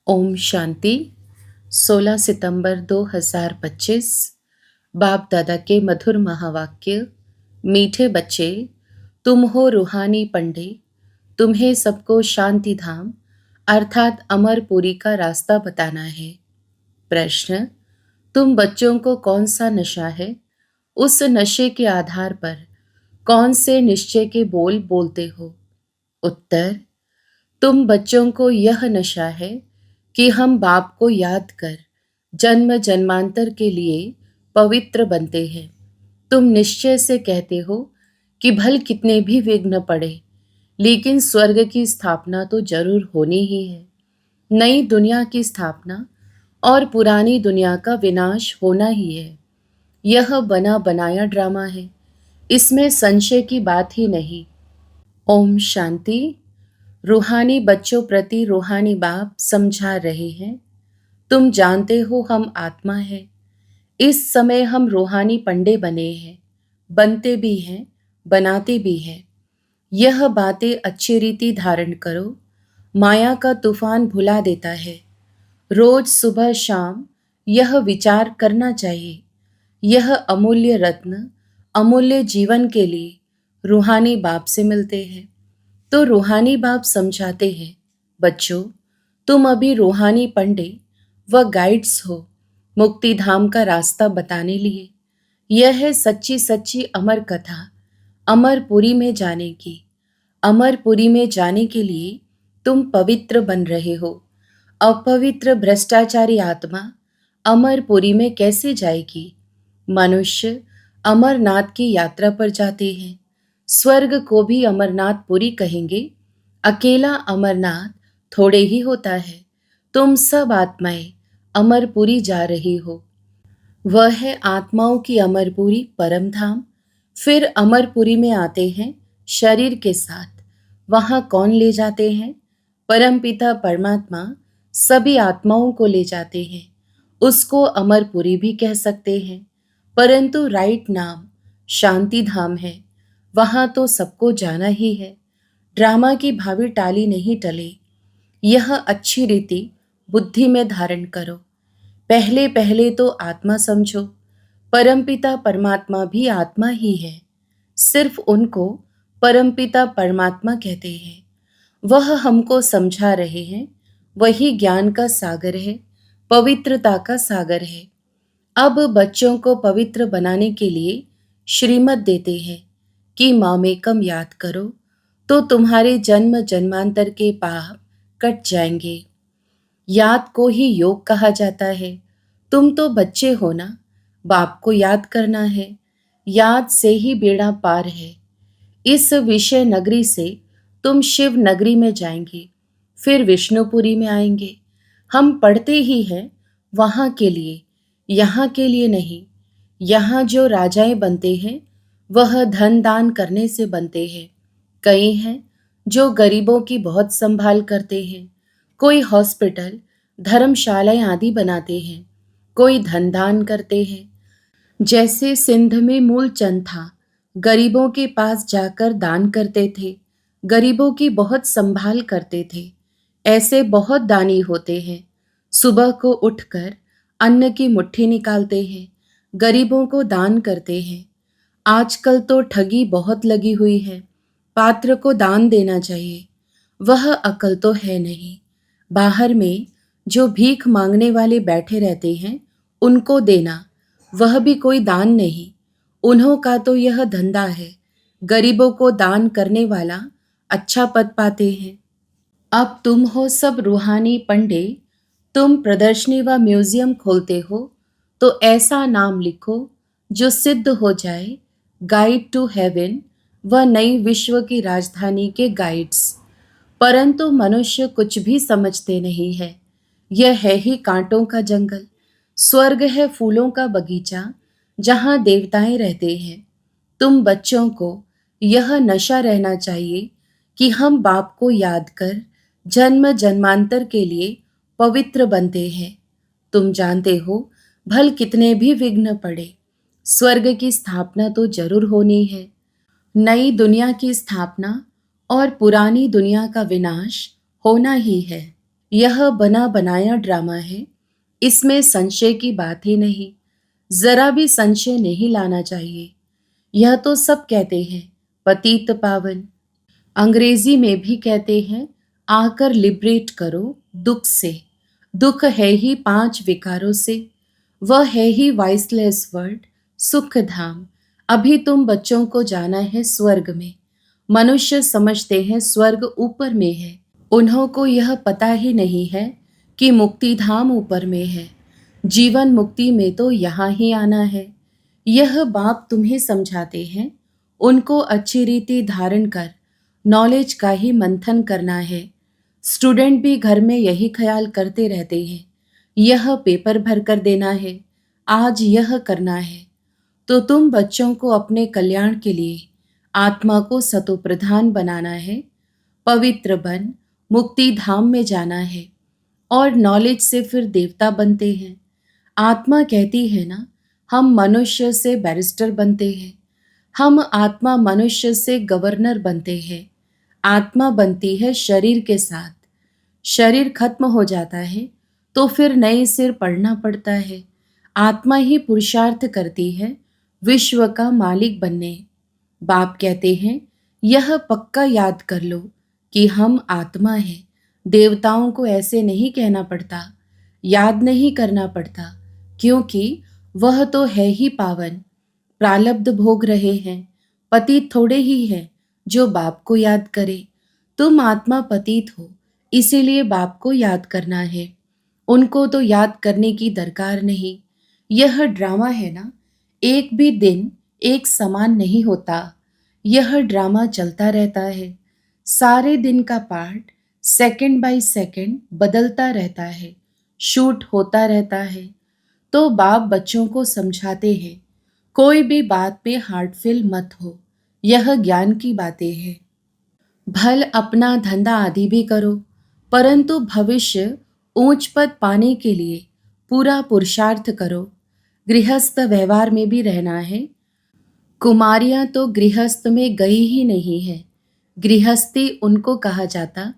ओम शांति। 16 सितंबर 2025। बाप दादा के मधुर महावाक्य। मीठे बच्चे, तुम हो रूहानी पंडे, तुम्हें सबको शांति धाम अर्थात अमरपुरी का रास्ता बताना है। प्रश्न, तुम बच्चों को कौन सा नशा है? उस नशे के आधार पर कौन से निश्चय के बोल बोलते हो? उत्तर, तुम बच्चों को यह नशा है कि हम बाप को याद कर जन्म जन्मांतर के लिए पवित्र बनते हैं। तुम निश्चय से कहते हो कि भल कितने भी विघ्न पड़े, लेकिन स्वर्ग की स्थापना तो जरूर होनी ही है। नई दुनिया की स्थापना और पुरानी दुनिया का विनाश होना ही है। यह बना बनाया ड्रामा है, इसमें संशय की बात ही नहीं। ओम शांति। रूहानी बच्चों प्रति रूहानी बाप समझा रहे हैं, तुम जानते हो हम आत्मा है। इस समय हम रूहानी पंडे बने हैं, बनते भी हैं, बनाते भी हैं। यह बातें अच्छी रीति धारण करो। माया का तूफान भुला देता है। रोज सुबह शाम यह विचार करना चाहिए। यह अमूल्य रत्न अमूल्य जीवन के लिए रूहानी बाप से मिलते हैं। तो रूहानी बाप समझाते हैं, बच्चों, तुम अभी रूहानी पंडे व गाइड्स हो मुक्ति धाम का रास्ता बताने लिए। यह है सच्ची सच्ची अमर कथा अमरपुरी में जाने की। अमरपुरी में जाने के लिए तुम पवित्र बन रहे हो। अपवित्र भ्रष्टाचारी आत्मा अमरपुरी में कैसे जाएगी? मनुष्य अमरनाथ की यात्रा पर जाते हैं। स्वर्ग को भी अमरनाथपुरी कहेंगे। अकेला अमरनाथ थोड़े ही होता है। तुम सब आत्माएं अमरपुरी जा रही हो। वह है आत्माओं की अमरपुरी परम धाम। फिर अमरपुरी में आते हैं शरीर के साथ। वहां कौन ले जाते हैं? परमपिता परमात्मा सभी आत्माओं को ले जाते हैं। उसको अमरपुरी भी कह सकते हैं, परंतु राइट नाम शांति धाम है। वहां तो सबको जाना ही है। ड्रामा की भावी टाली नहीं टले। यह अच्छी रीति बुद्धि में धारण करो। पहले पहले तो आत्मा समझो। परमपिता परमात्मा भी आत्मा ही है, सिर्फ उनको परमपिता परमात्मा कहते हैं। वह हमको समझा रहे हैं। वही ज्ञान का सागर है, पवित्रता का सागर है। अब बच्चों को पवित्र बनाने के लिए श्रीमत देते हैं कि मामेकम याद करो तो तुम्हारे जन्म जन्मांतर के पाप कट जाएंगे। याद को ही योग कहा जाता है। तुम तो बच्चे हो ना, बाप को याद करना है। याद से ही बेड़ा पार है। इस विषय नगरी से तुम शिव नगरी में जाएंगे, फिर विष्णुपुरी में आएंगे। हम पढ़ते ही हैं वहां के लिए, यहाँ के लिए नहीं। यहाँ जो राजाएं बनते हैं वह धन दान करने से बनते हैं। कई हैं जो गरीबों की बहुत संभाल करते हैं। कोई हॉस्पिटल धर्मशालाएं आदि बनाते हैं, कोई धन दान करते हैं। जैसे सिंध में मूलचंद था, गरीबों के पास जाकर दान करते थे, गरीबों की बहुत संभाल करते थे। ऐसे बहुत दानी होते हैं। सुबह को उठकर अन्न की मुट्ठी निकालते हैं, गरीबों को दान करते हैं। आजकल तो ठगी बहुत लगी हुई है। पात्र को दान देना चाहिए, वह अकल तो है नहीं। बाहर में जो भीख मांगने वाले बैठे रहते हैं उनको देना, वह भी कोई दान नहीं। उन्हों का तो यह धंधा है। गरीबों को दान करने वाला अच्छा पद पाते हैं। अब तुम हो सब रूहानी पंडे। तुम प्रदर्शनी व म्यूजियम खोलते हो तो ऐसा नाम लिखो जो सिद्ध हो जाए। गाइड टू हेवन व नई विश्व की राजधानी के गाइड्स। परंतु मनुष्य कुछ भी समझते नहीं है। यह है ही कांटों का जंगल। स्वर्ग है फूलों का बगीचा जहां देवताएं रहते हैं। तुम बच्चों को यह नशा रहना चाहिए कि हम बाप को याद कर जन्म जन्मांतर के लिए पवित्र बनते हैं। तुम जानते हो भल कितने भी विघ्न पड़े, स्वर्ग की स्थापना तो जरूर होनी है। नई दुनिया की स्थापना और पुरानी दुनिया का विनाश होना ही है। यह बना बनाया ड्रामा है, इसमें संशय की बात ही नहीं। जरा भी संशय नहीं लाना चाहिए। यह तो सब कहते हैं पतित पावन। अंग्रेजी में भी कहते हैं आकर लिबरेट करो दुख से। दुख है ही 5 विकारों से। वह है ही वाइसलेस वर्ड, सुख धाम। अभी तुम बच्चों को जाना है स्वर्ग में। मनुष्य समझते हैं स्वर्ग ऊपर में है। उन्हों को यह पता ही नहीं है कि मुक्ति धाम ऊपर में है। जीवन मुक्ति में तो यहाँ ही आना है। यह बाप तुम्हें समझाते हैं। उनको अच्छी रीति धारण कर नॉलेज का ही मंथन करना है। स्टूडेंट भी घर में यही ख्याल करते रहते हैं, यह पेपर भर कर देना है, आज यह करना है। तो तुम बच्चों को अपने कल्याण के लिए आत्मा को सतोप्रधान बनाना है। पवित्र बन मुक्ति धाम में जाना है और नॉलेज से फिर देवता बनते हैं। आत्मा कहती है ना, हम मनुष्य से बैरिस्टर बनते हैं। हम आत्मा मनुष्य से गवर्नर बनते हैं। आत्मा बनती है शरीर के साथ। शरीर खत्म हो जाता है तो फिर नए सिर पढ़ना पड़ता है। आत्मा ही पुरुषार्थ करती है विश्व का मालिक बनने। बाप कहते हैं यह पक्का याद कर लो कि हम आत्मा हैं। देवताओं को ऐसे नहीं कहना पड़ता, याद नहीं करना पड़ता, क्योंकि वह तो है ही पावन। प्रालब्ध भोग रहे हैं, पतित थोड़े ही हैं जो बाप को याद करे। तुम आत्मा पतित हो, इसीलिए बाप को याद करना है। उनको तो याद करने की दरकार नहीं। यह ड्रामा है ना, एक भी दिन एक समान नहीं होता। यह ड्रामा चलता रहता है। सारे दिन का पार्ट सेकंड बाय सेकंड बदलता रहता है, शूट होता रहता है। तो बाप बच्चों को समझाते हैं कोई भी बात में हार्टफिल मत हो, यह ज्ञान की बातें हैं। भल अपना धंधा आदि भी करो, परंतु भविष्य ऊंच पद पाने के लिए पूरा पुरुषार्थ करो। गृहस्थ व्यवहार में भी रहना है। कुमारियां तो गृहस्थ में गई ही नहीं है। गृहस्थी उनको कहा जाता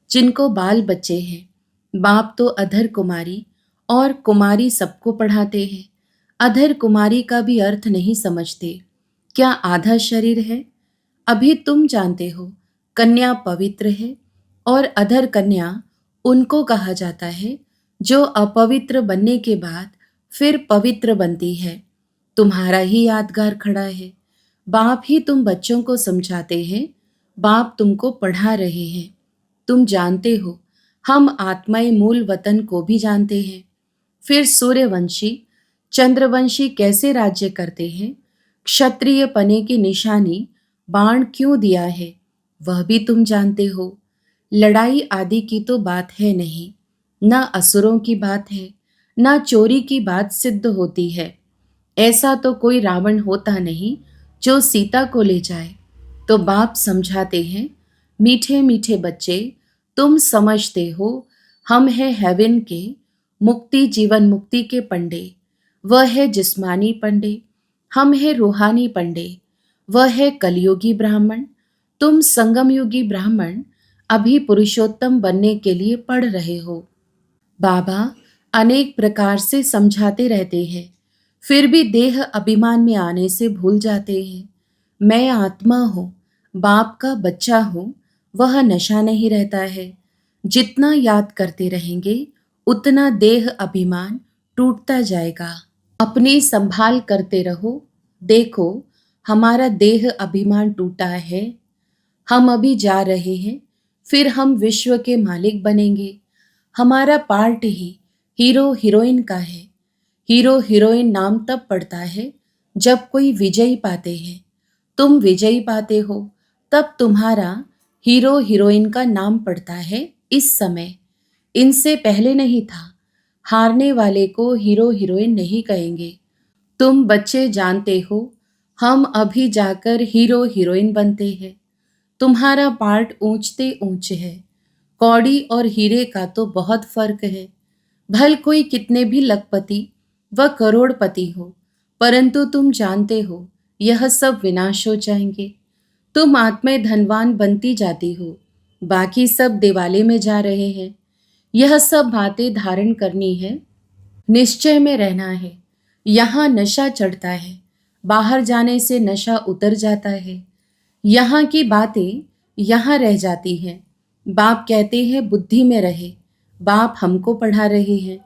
जिनको बाल बच्चे हैं। बाप तो अधर कुमारी और कुमारी सबको पढ़ाते हैं। अधर कुमारी का भी अर्थ नहीं समझते। क्या आधा शरीर है? अभी तुम जानते हो कन्या पवित्र है और अधर कन्या उनको कहा जाता है जो अपवित्र बनने के बाद फिर पवित्र बनती है। तुम्हारा ही यादगार खड़ा है। बाप ही तुम बच्चों को समझाते हैं। बाप तुमको पढ़ा रहे हैं। तुम जानते हो हम आत्माएं मूल वतन को भी जानते हैं। फिर सूर्यवंशी चंद्रवंशी कैसे राज्य करते हैं, क्षत्रिय पने की निशानी बाण क्यों दिया है, वह भी तुम जानते हो। लड़ाई आदि की तो बात है नहीं, ना असुरों की बात है, ना चोरी की बात सिद्ध होती है। ऐसा तो कोई रावण होता नहीं जो सीता को ले जाए। तो बाप समझाते हैं मीठे मीठे बच्चे, तुम समझते हो हम हैं हेवन के मुक्ति जीवन मुक्ति के पंडे। वह है जिस्मानी पंडे, हम है रूहानी पंडे। वह है कलयुगी ब्राह्मण, तुम संगम युगी ब्राह्मण। अभी पुरुषोत्तम बनने के लिए पढ़ रहे हो। बाबा अनेक प्रकार से समझाते रहते हैं, फिर भी देह अभिमान में आने से भूल जाते हैं। मैं आत्मा हूँ, बाप का बच्चा हूँ, वह नशा नहीं रहता है। जितना याद करते रहेंगे उतना देह अभिमान टूटता जाएगा। अपनी संभाल करते रहो। देखो हमारा देह अभिमान टूटा है। हम अभी जा रहे हैं, फिर हम विश्व के मालिक बनेंगे। हमारा पार्ट ही हीरो हीरोइन का है। हीरो हीरोइन नाम तब पड़ता है जब कोई विजयी पाते हैं। तुम विजयी पाते हो तब तुम्हारा हीरो हीरोइन का नाम पड़ता है। इस समय इनसे पहले नहीं था। हारने वाले को हीरो हीरोइन नहीं कहेंगे। तुम बच्चे जानते हो हम अभी जाकर हीरो हीरोइन बनते हैं। तुम्हारा पार्ट ऊंचते ऊंच है। कौड़ी और हीरे का तो बहुत फर्क है। भल कोई कितने भी लखपति व करोड़पति हो, परंतु तुम जानते हो यह सब विनाश हो जाएंगे। तुम आत्मा धनवान बनती जाती हो, बाकी सब दिवाले में जा रहे हैं। यह सब बातें धारण करनी है, निश्चय में रहना है। यहाँ नशा चढ़ता है, बाहर जाने से नशा उतर जाता है। यहाँ की बातें यहाँ रह जाती हैं। बाप कहते हैं बुद्धि में रहे। बाप हमको पढ़ा रहे हैं,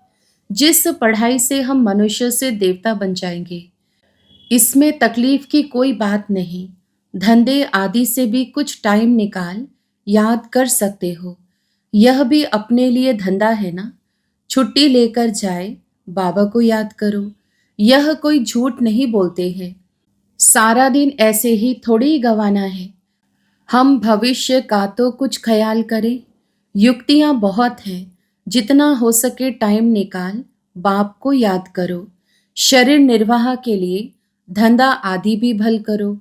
जिस पढ़ाई से हम मनुष्य से देवता बन जाएंगे। इसमें तकलीफ की कोई बात नहीं। धंधे आदि से भी कुछ टाइम निकाल याद कर सकते हो। यह भी अपने लिए धंधा है ना। छुट्टी लेकर जाए, बाबा को याद करो। यह कोई झूठ नहीं बोलते हैं। सारा दिन ऐसे ही थोड़ी ही गंवाना है। हम भविष्य का तो कुछ ख्याल करें। युक्तियां बहुत हैं। जितना हो सके टाइम निकाल बाप को याद करो। शरीर निर्वाह के लिए धंधा आदि भी भल करो।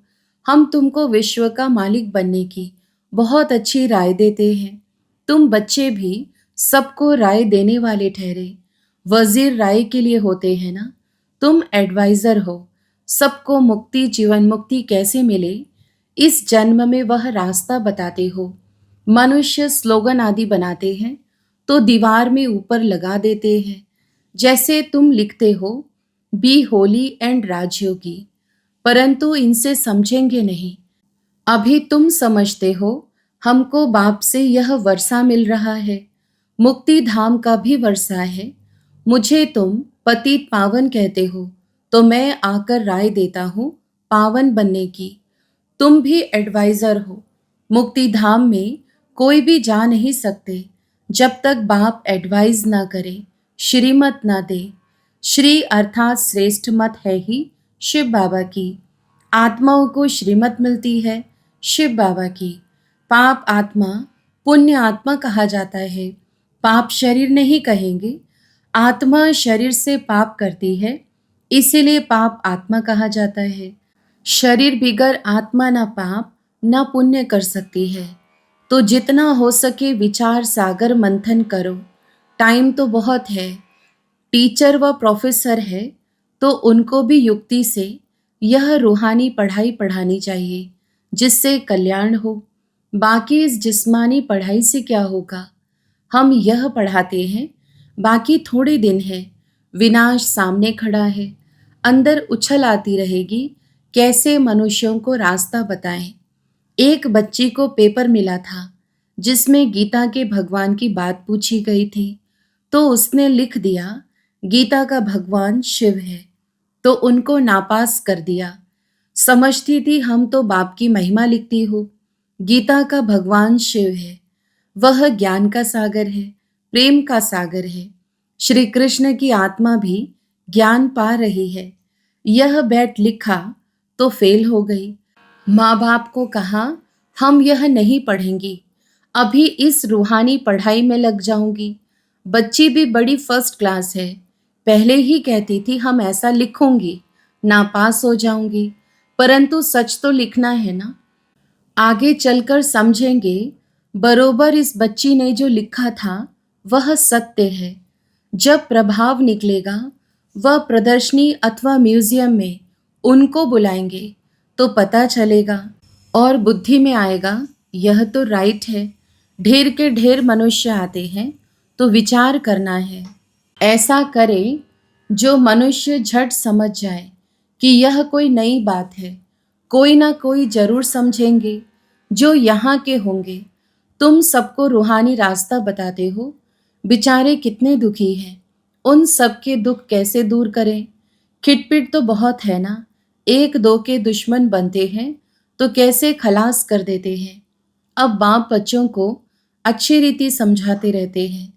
हम तुमको विश्व का मालिक बनने की बहुत अच्छी राय देते हैं। तुम बच्चे भी सबको राय देने वाले ठहरे। वजीर राय के लिए होते हैं ना। तुम एडवाइजर हो। सबको मुक्ति, जीवन मुक्ति कैसे मिले, इस जन्म में वह रास्ता बताते हो। मनुष्य स्लोगन आदि बनाते हैं तो दीवार में ऊपर लगा देते हैं। जैसे तुम लिखते हो, बी होली एंड राजयोगी, परंतु इनसे समझेंगे नहीं। अभी तुम समझते हो हमको बाप से यह वर्षा मिल रहा है, मुक्ति धाम का भी वर्षा है। मुझे तुम पतित पावन कहते हो, तो मैं आकर राय देता हूँ पावन बनने की। तुम भी एडवाइजर हो। मुक्ति धाम में कोई भी जा नहीं सकते जब तक बाप एडवाइज ना करे, श्रीमत ना दे। श्री अर्थात श्रेष्ठ मत है ही शिव बाबा की। आत्माओं को श्रीमत मिलती है शिव बाबा की। पाप आत्मा पुण्य आत्मा कहा जाता है। पाप शरीर नहीं कहेंगे। आत्मा शरीर से पाप करती है, इसीलिए पाप आत्मा कहा जाता है। शरीर बिगर आत्मा ना पाप ना पुण्य कर सकती है। तो जितना हो सके विचार सागर मंथन करो। टाइम तो बहुत है। टीचर व प्रोफेसर है तो उनको भी युक्ति से यह रूहानी पढ़ाई पढ़ानी चाहिए, जिससे कल्याण हो। बाकी इस जिस्मानी पढ़ाई से क्या होगा। हम यह पढ़ाते हैं, बाकी थोड़े दिन है, विनाश सामने खड़ा है। अंदर उछल आती रहेगी, कैसे मनुष्यों को रास्ता बताएं। एक बच्ची को पेपर मिला था जिसमें गीता के भगवान की बात पूछी गई थी, तो उसने लिख दिया गीता का भगवान शिव है, तो उनको नापास कर दिया। समझती थी हम तो बाप की महिमा लिखती हूँ। गीता का भगवान शिव है, वह ज्ञान का सागर है, प्रेम का सागर है। श्री कृष्ण की आत्मा भी ज्ञान पा रही है। यह बैठ लिखा तो फेल हो गई। माँ बाप को कहा हम यह नहीं पढ़ेंगी, अभी इस रूहानी पढ़ाई में लग जाऊंगी। बच्ची भी बड़ी फर्स्ट क्लास है, पहले ही कहती थी हम ऐसा लिखूंगी, नापास हो जाऊंगी, परंतु सच तो लिखना है ना। आगे चलकर समझेंगे बरोबर इस बच्ची ने जो लिखा था वह सत्य है। जब प्रभाव निकलेगा, वह प्रदर्शनी अथवा म्यूजियम में उनको बुलाएंगे तो पता चलेगा और बुद्धि में आएगा यह तो राइट है। ढेर के ढेर मनुष्य आते हैं तो विचार करना है। ऐसा करें जो मनुष्य झट समझ जाए कि यह कोई नई बात है। कोई ना कोई जरूर समझेंगे जो यहाँ के होंगे। तुम सबको रूहानी रास्ता बताते हो, बेचारे कितने दुखी हैं, उन सबके दुख कैसे दूर करें। खिटपिट तो बहुत है ना। एक दो के दुश्मन बनते हैं तो कैसे खलास कर देते हैं। अब बाप बच्चों को अच्छी रीति समझाते रहते हैं।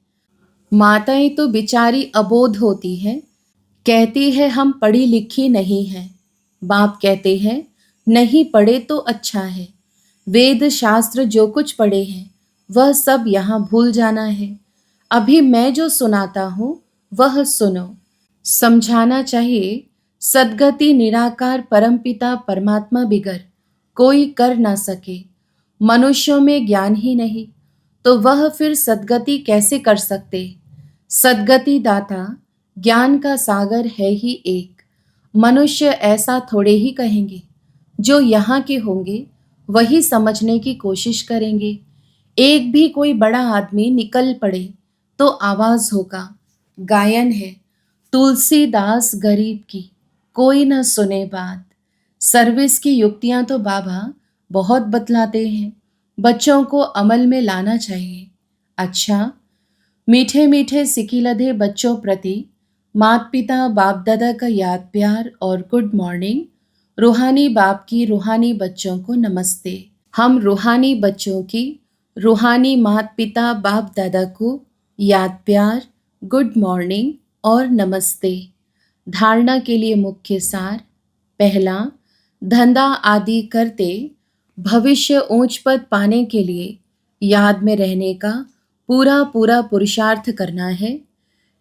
माताएं तो बेचारी अबोध होती हैं, कहती है हम पढ़ी लिखी नहीं हैं। बाप कहते हैं नहीं पढ़े तो अच्छा है। वेद शास्त्र जो कुछ पढ़े हैं वह सब यहाँ भूल जाना है। अभी मैं जो सुनाता हूँ वह सुनो। समझाना चाहिए सद्गति निराकार परमपिता परमात्मा बिगर कोई कर ना सके। मनुष्यों में ज्ञान ही नहीं तो वह फिर सद्गति कैसे कर सकते। सद्गति दाता ज्ञान का सागर है ही एक। मनुष्य ऐसा थोड़े ही कहेंगे। जो यहाँ के होंगे वही समझने की कोशिश करेंगे। एक भी कोई बड़ा आदमी निकल पड़े तो आवाज होगा, गायन है तुलसीदास गरीब की, कोई न सुने बात। सर्विस की युक्तियां तो बाबा बहुत बतलाते हैं, बच्चों को अमल में लाना चाहिए। अच्छा, मीठे मीठे सिकिलधे बच्चों प्रति माता पिता बाप दादा का याद प्यार और गुड मॉर्निंग। रूहानी बाप की रूहानी बच्चों को नमस्ते। हम रूहानी बच्चों की रूहानी माता पिता बाप दादा को याद प्यार, गुड मॉर्निंग और नमस्ते। धारणा के लिए मुख्य सार। पहला, धंधा आदि करते भविष्य ऊंच पद पाने के लिए याद में रहने का पूरा पूरा पुरुषार्थ करना है।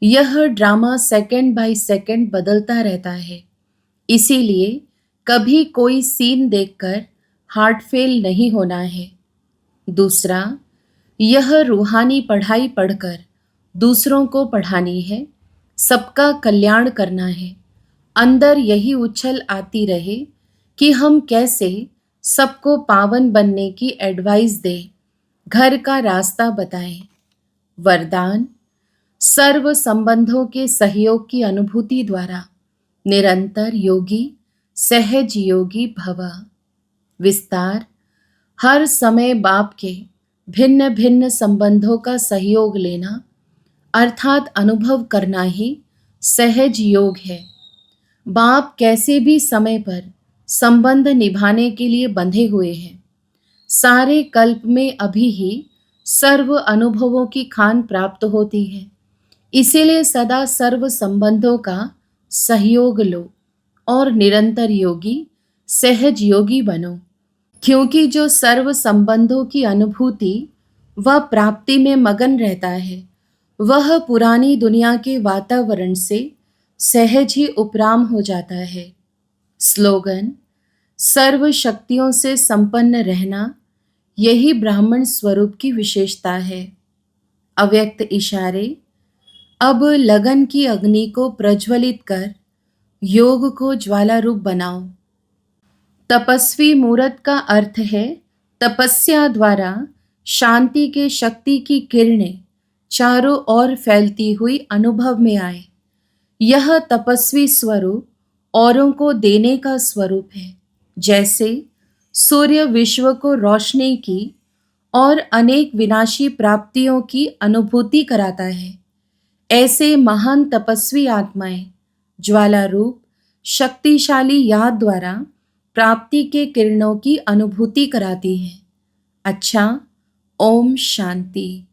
यह ड्रामा सेकंड बाय सेकंड बदलता रहता है, इसीलिए कभी कोई सीन देखकर हार्ट फेल नहीं होना है। दूसरा, यह रूहानी पढ़ाई पढ़कर दूसरों को पढ़ानी है, सबका कल्याण करना है। अंदर यही उछल आती रहे कि हम कैसे सबको पावन बनने की एडवाइस दें, घर का रास्ता बताएं। वरदान, सर्व संबंधों के सहयोग की अनुभूति द्वारा निरंतर योगी सहज योगी भव। विस्तार, हर समय बाप के भिन्न भिन्न संबंधों का सहयोग लेना अर्थात अनुभव करना ही सहज योग है। बाप कैसे भी समय पर संबंध निभाने के लिए बंधे हुए हैं। सारे कल्प में अभी ही सर्व अनुभवों की खान प्राप्त होती है, इसीलिए सदा सर्व संबंधों का सहयोग लो और निरंतर योगी सहज योगी बनो। क्योंकि जो सर्व संबंधों की अनुभूति व प्राप्ति में मगन रहता है, वह पुरानी दुनिया के वातावरण से सहज ही उपराम हो जाता है। स्लोगन, सर्व शक्तियों से संपन्न रहना, यही ब्राह्मण स्वरूप की विशेषता है। अव्यक्त इशारे, अब लगन की अग्नि को प्रज्वलित कर योग को ज्वाला रूप बनाओ। तपस्वी मूर्त का अर्थ है तपस्या द्वारा शांति के शक्ति की किरणें चारों ओर फैलती हुई अनुभव में आए। यह तपस्वी स्वरूप औरों को देने का स्वरूप है। जैसे सूर्य विश्व को रोशनी की और अनेक विनाशी प्राप्तियों की अनुभूति कराता है, ऐसे महान तपस्वी आत्माएं ज्वाला रूप शक्तिशाली याद द्वारा प्राप्ति के किरणों की अनुभूति कराती हैं। अच्छा, ओम शांति।